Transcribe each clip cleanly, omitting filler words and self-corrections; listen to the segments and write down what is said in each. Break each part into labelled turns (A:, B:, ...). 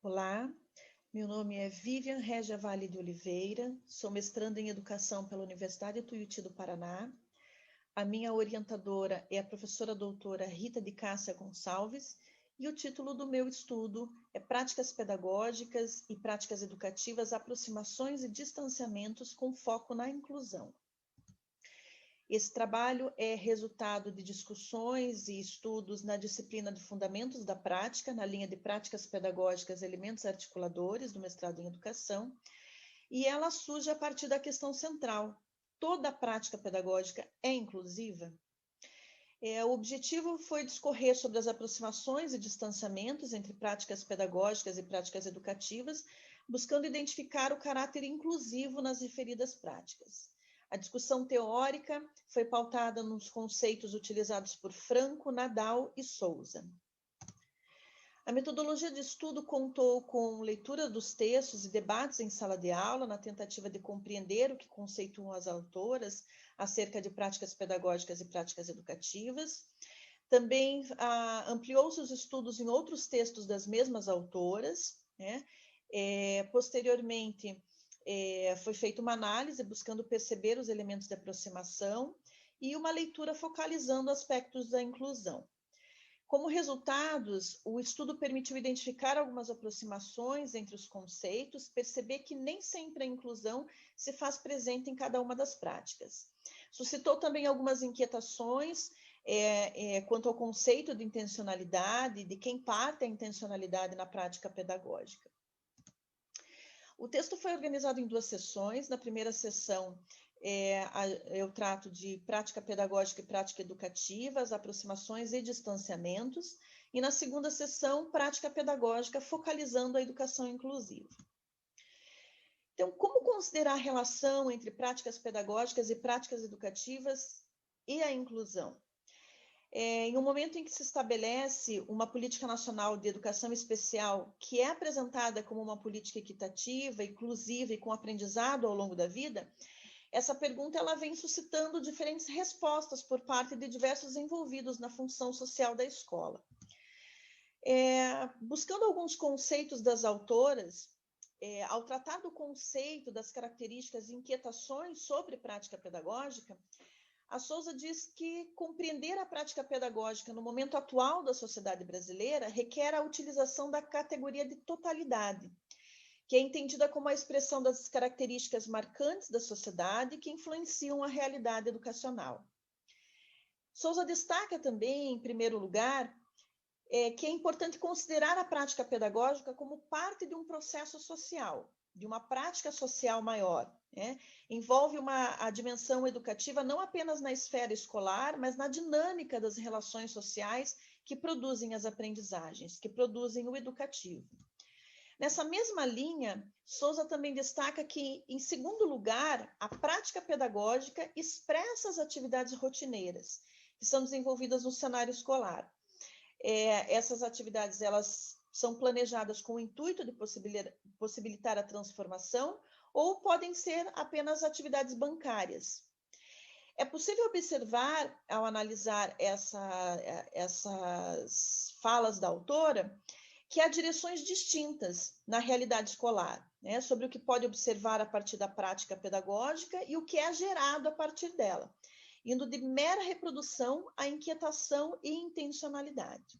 A: Olá, meu nome é Vivian Regia Vale de Oliveira, sou mestranda em Educação pela Universidade Tuiuti do Paraná. A minha orientadora é a professora doutora Rita de Cássia Gonçalves e o título do meu estudo é Práticas Pedagógicas e Práticas Educativas, Aproximações e Distanciamentos com foco na inclusão. Esse trabalho é resultado de discussões e estudos na disciplina de Fundamentos da Prática, na linha de Práticas Pedagógicas e Elementos Articuladores do mestrado em Educação, e ela surge a partir da questão central: toda a prática pedagógica é inclusiva? O objetivo foi discorrer sobre as aproximações e distanciamentos entre práticas pedagógicas e práticas educativas, buscando identificar o caráter inclusivo nas referidas práticas. A discussão teórica foi pautada nos conceitos utilizados por Franco, Nadal e Souza. A metodologia de estudo contou com leitura dos textos e debates em sala de aula, na tentativa de compreender o que conceituam as autoras acerca de práticas pedagógicas e práticas educativas. Também ampliou-se os estudos em outros textos das mesmas autoras, né? Posteriormente, foi feita uma análise buscando perceber os elementos de aproximação e uma leitura focalizando aspectos da inclusão. Como resultados, o estudo permitiu identificar algumas aproximações entre os conceitos, perceber que nem sempre a inclusão se faz presente em cada uma das práticas. Suscitou também algumas inquietações quanto ao conceito de intencionalidade, de quem parte a intencionalidade na prática pedagógica. O texto foi organizado em 2 sessões. Na primeira sessão, eu trato de prática pedagógica e prática educativa, as aproximações e distanciamentos. E na segunda sessão, prática pedagógica, focalizando a educação inclusiva. Então, como considerar a relação entre práticas pedagógicas e práticas educativas e a inclusão? Em um momento em que se estabelece uma política nacional de educação especial, que é apresentada como uma política equitativa, inclusiva e com aprendizado ao longo da vida, essa pergunta ela vem suscitando diferentes respostas por parte de diversos envolvidos na função social da escola. Buscando alguns conceitos das autoras, ao tratar do conceito, das características e inquietações sobre prática pedagógica, a Souza diz que compreender a prática pedagógica no momento atual da sociedade brasileira requer a utilização da categoria de totalidade, que é entendida como a expressão das características marcantes da sociedade que influenciam a realidade educacional. Souza destaca também, em primeiro lugar, que é importante considerar a prática pedagógica como parte de um processo social, de uma prática social maior, né? Envolve a dimensão educativa não apenas na esfera escolar, mas na dinâmica das relações sociais que produzem as aprendizagens, que produzem o educativo. Nessa mesma linha, Souza também destaca que, em segundo lugar, a prática pedagógica expressa as atividades rotineiras que são desenvolvidas no cenário escolar. Essas atividades elas são planejadas com o intuito de possibilitar a transformação ou podem ser apenas atividades bancárias. É possível observar, ao analisar essas falas da autora, que há direções distintas na realidade escolar, né, sobre o que pode observar a partir da prática pedagógica e o que é gerado a partir dela, indo de mera reprodução à inquietação e intencionalidade.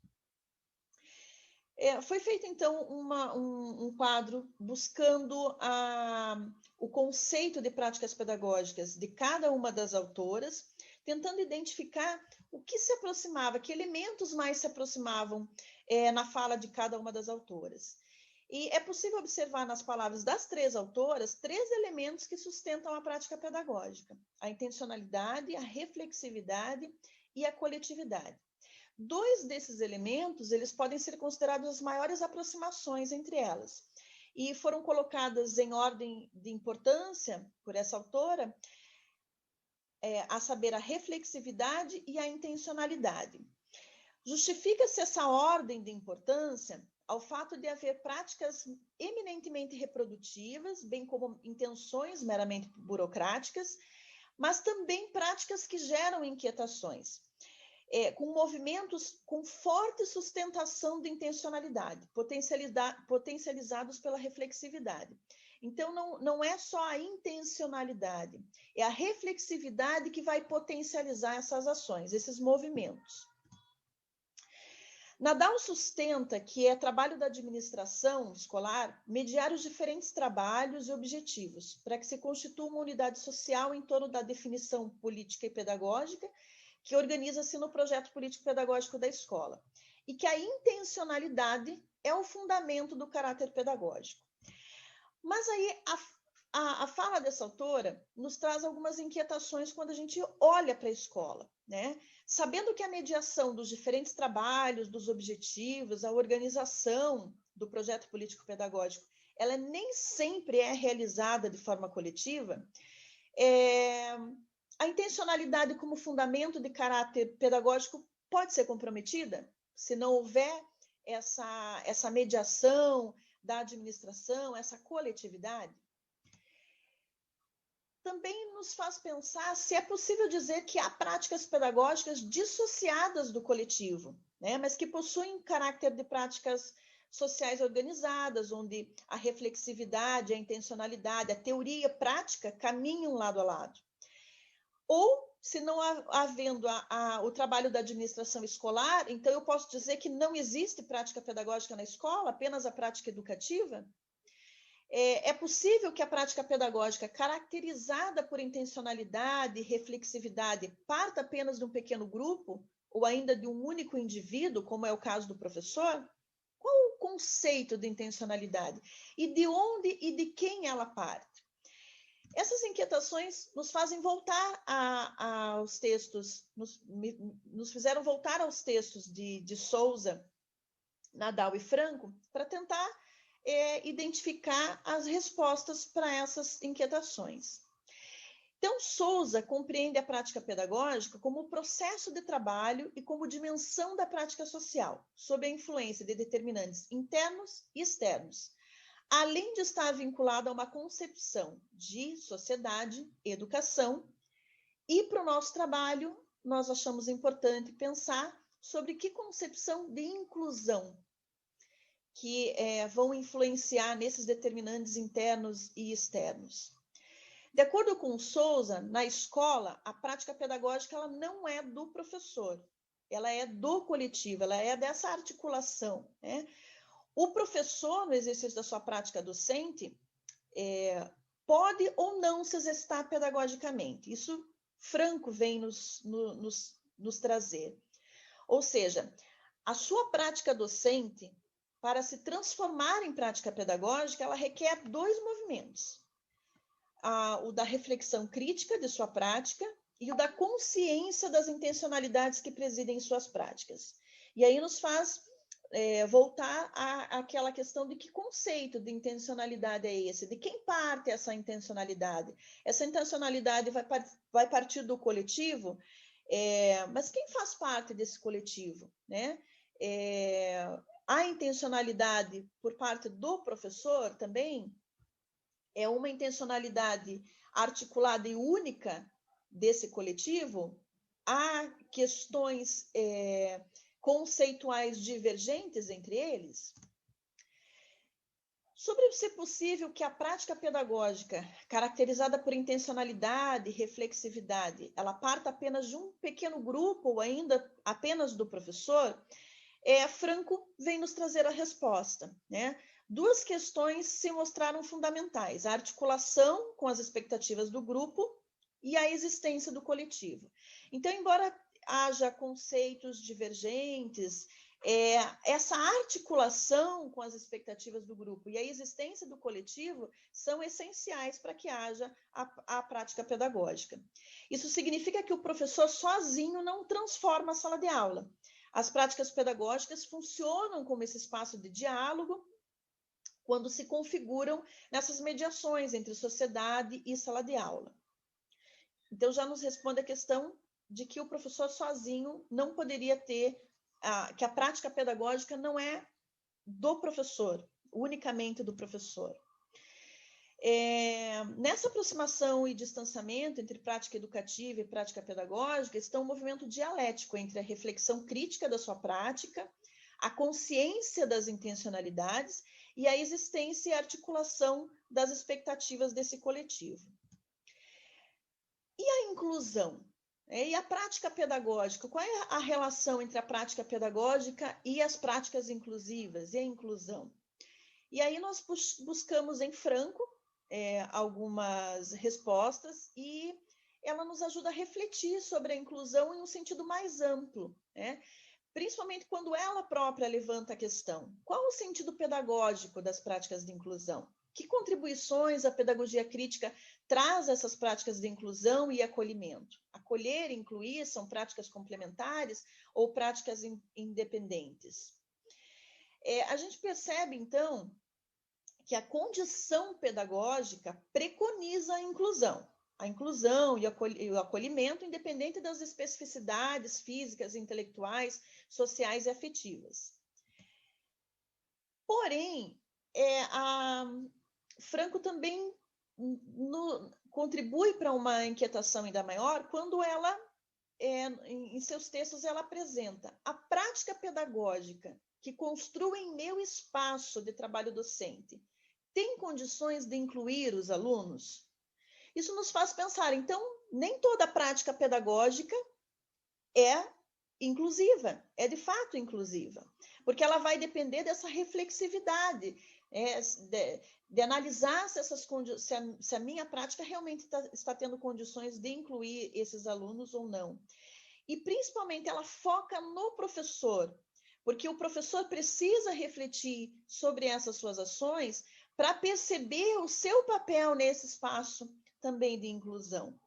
A: Foi feito, então, um quadro buscando o conceito de práticas pedagógicas de cada uma das autoras, tentando identificar o que se aproximava, que elementos mais se aproximavam na fala de cada uma das autoras. E é possível observar nas palavras das 3 autoras 3 elementos que sustentam a prática pedagógica: a intencionalidade, a reflexividade e a coletividade. 2 desses elementos, eles podem ser considerados as maiores aproximações entre elas, e foram colocadas em ordem de importância por essa autora, a saber, a reflexividade e a intencionalidade. Justifica-se essa ordem de importância ao fato de haver práticas eminentemente reprodutivas, bem como intenções meramente burocráticas, mas também práticas que geram inquietações. com movimentos com forte sustentação de intencionalidade, potencializados pela reflexividade. Então, não é só a intencionalidade, é a reflexividade que vai potencializar essas ações, esses movimentos. Nadal sustenta que é trabalho da administração escolar mediar os diferentes trabalhos e objetivos para que se constitua uma unidade social em torno da definição política e pedagógica que organiza-se no projeto político-pedagógico da escola, e que a intencionalidade é o fundamento do caráter pedagógico. Mas aí a fala dessa autora nos traz algumas inquietações quando a gente olha para a escola, né? Sabendo que a mediação dos diferentes trabalhos, dos objetivos, a organização do projeto político-pedagógico, ela nem sempre é realizada de forma coletiva, a intencionalidade como fundamento de caráter pedagógico pode ser comprometida se não houver essa mediação da administração, essa coletividade. Também nos faz pensar se é possível dizer que há práticas pedagógicas dissociadas do coletivo, né? Mas que possuem caráter de práticas sociais organizadas, onde a reflexividade, a intencionalidade, a teoria e a prática caminham lado a lado. Ou, se não havendo o trabalho da administração escolar, então eu posso dizer que não existe prática pedagógica na escola, apenas a prática educativa? É possível que a prática pedagógica, caracterizada por intencionalidade e reflexividade, parta apenas de um pequeno grupo, ou ainda de um único indivíduo, como é o caso do professor? Qual o conceito de intencionalidade? E de onde e de quem ela parte? Essas inquietações nos fazem voltar aos textos, nos fizeram voltar aos textos de Souza, Nadal e Franco, para tentar identificar as respostas para essas inquietações. Então, Souza compreende a prática pedagógica como processo de trabalho e como dimensão da prática social, sob a influência de determinantes internos e externos, além de estar vinculado a uma concepção de sociedade, educação, e para o nosso trabalho, nós achamos importante pensar sobre que concepção de inclusão que vão influenciar nesses determinantes internos e externos. De acordo com Souza, na escola, a prática pedagógica ela não é do professor, ela é do coletivo, ela é dessa articulação, né? O professor, no exercício da sua prática docente, pode ou não se exercitar pedagogicamente. Isso Franco vem nos trazer. Ou seja, a sua prática docente, para se transformar em prática pedagógica, ela requer dois movimentos. O da reflexão crítica de sua prática e o da consciência das intencionalidades que presidem suas práticas. E aí nos faz voltar àquela questão de que conceito de intencionalidade é esse, de quem parte essa intencionalidade. Essa intencionalidade vai partir do coletivo, mas quem faz parte desse coletivo, né? A intencionalidade por parte do professor também é uma intencionalidade articulada e única desse coletivo. Há questões conceituais divergentes entre eles? Sobre ser possível que a prática pedagógica, caracterizada por intencionalidade e reflexividade, ela parta apenas de um pequeno grupo ou ainda apenas do professor, Franco vem nos trazer a resposta, né? Duas questões se mostraram fundamentais: a articulação com as expectativas do grupo e a existência do coletivo. Então, embora haja conceitos divergentes, essa articulação com as expectativas do grupo e a existência do coletivo são essenciais para que haja a prática pedagógica. Isso significa que o professor sozinho não transforma a sala de aula. As práticas pedagógicas funcionam como esse espaço de diálogo quando se configuram nessas mediações entre sociedade e sala de aula. Então, já nos responde a questão de que o professor sozinho não poderia ter, que a prática pedagógica não é do professor, unicamente do professor. Nessa aproximação e distanciamento entre prática educativa e prática pedagógica, está um movimento dialético entre a reflexão crítica da sua prática, a consciência das intencionalidades e a existência e articulação das expectativas desse coletivo. E a inclusão? E a prática pedagógica? Qual é a relação entre a prática pedagógica e as práticas inclusivas e a inclusão? E aí nós buscamos em Franco algumas respostas e ela nos ajuda a refletir sobre a inclusão em um sentido mais amplo, né? Principalmente quando ela própria levanta a questão. Qual o sentido pedagógico das práticas de inclusão? Que contribuições a pedagogia crítica traz a essas práticas de inclusão e acolhimento? Acolher e incluir são práticas complementares ou práticas independentes? A gente percebe, então, que a condição pedagógica preconiza a inclusão e o acolhimento, independente das especificidades físicas, intelectuais, sociais e afetivas. Porém, Franco também contribui para uma inquietação ainda maior quando ela, em seus textos, ela apresenta a prática pedagógica que construa em meu espaço de trabalho docente tem condições de incluir os alunos? Isso nos faz pensar, então, nem toda prática pedagógica é inclusiva, é de fato inclusiva, porque ela vai depender dessa reflexividade, de analisar se a minha prática realmente está tendo condições de incluir esses alunos ou não. E, principalmente, ela foca no professor, porque o professor precisa refletir sobre essas suas ações para perceber o seu papel nesse espaço também de inclusão.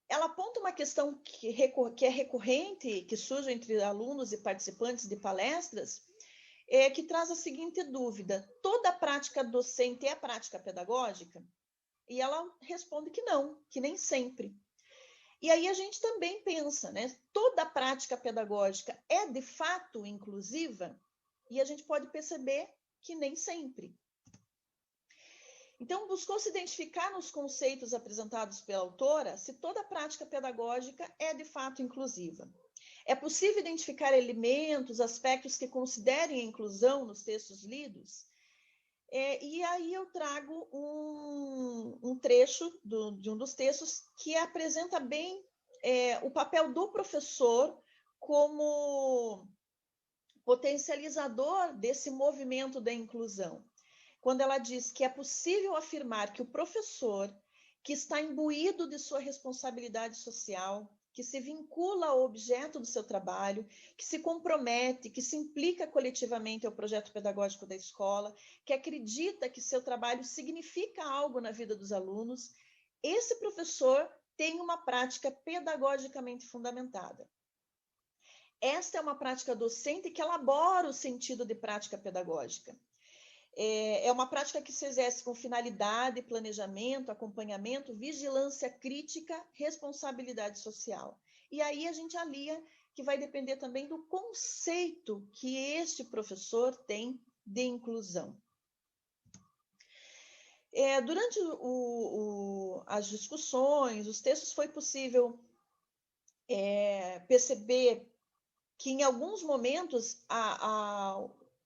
A: Ela aponta uma questão que é recorrente, que surge entre alunos e participantes de palestras, que traz a seguinte dúvida: toda prática docente é prática pedagógica? E ela responde que não, que nem sempre. E aí a gente também pensa, né? Toda prática pedagógica é de fato inclusiva? E a gente pode perceber que nem sempre. Então, buscou-se identificar nos conceitos apresentados pela autora se toda prática pedagógica é de fato inclusiva. É possível identificar elementos, aspectos que considerem a inclusão nos textos lidos? E aí eu trago um trecho de um dos textos que apresenta bem o papel do professor como potencializador desse movimento da inclusão. Quando ela diz que é possível afirmar que o professor, que está imbuído de sua responsabilidade social, que se vincula ao objeto do seu trabalho, que se compromete, que se implica coletivamente ao projeto pedagógico da escola, que acredita que seu trabalho significa algo na vida dos alunos, esse professor tem uma prática pedagogicamente fundamentada. Esta é uma prática docente que elabora o sentido de prática pedagógica. É uma prática que se exerce com finalidade, planejamento, acompanhamento, vigilância crítica, responsabilidade social. E aí a gente alia que vai depender também do conceito que este professor tem de inclusão. Durante as discussões, os textos, foi possível perceber que em alguns momentos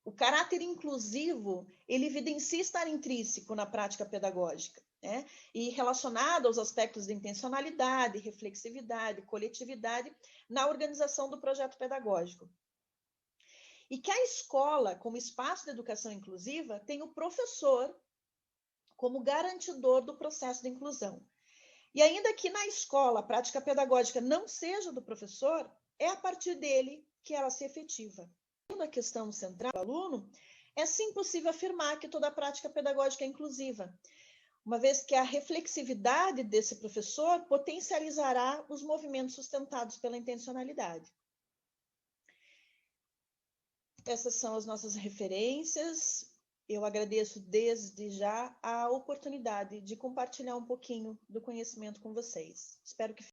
A: o caráter inclusivo ele evidencia estar intrínseco na prática pedagógica, né? E relacionado aos aspectos de intencionalidade, reflexividade, coletividade na organização do projeto pedagógico. E que a escola, como espaço de educação inclusiva, tem o professor como garantidor do processo de inclusão. E ainda que na escola a prática pedagógica não seja do professor, é a partir dele que ela se efetiva. A questão central do aluno, é sim possível afirmar que toda a prática pedagógica é inclusiva, uma vez que a reflexividade desse professor potencializará os movimentos sustentados pela intencionalidade. Essas são as nossas referências. Eu agradeço desde já a oportunidade de compartilhar um pouquinho do conhecimento com vocês. Espero que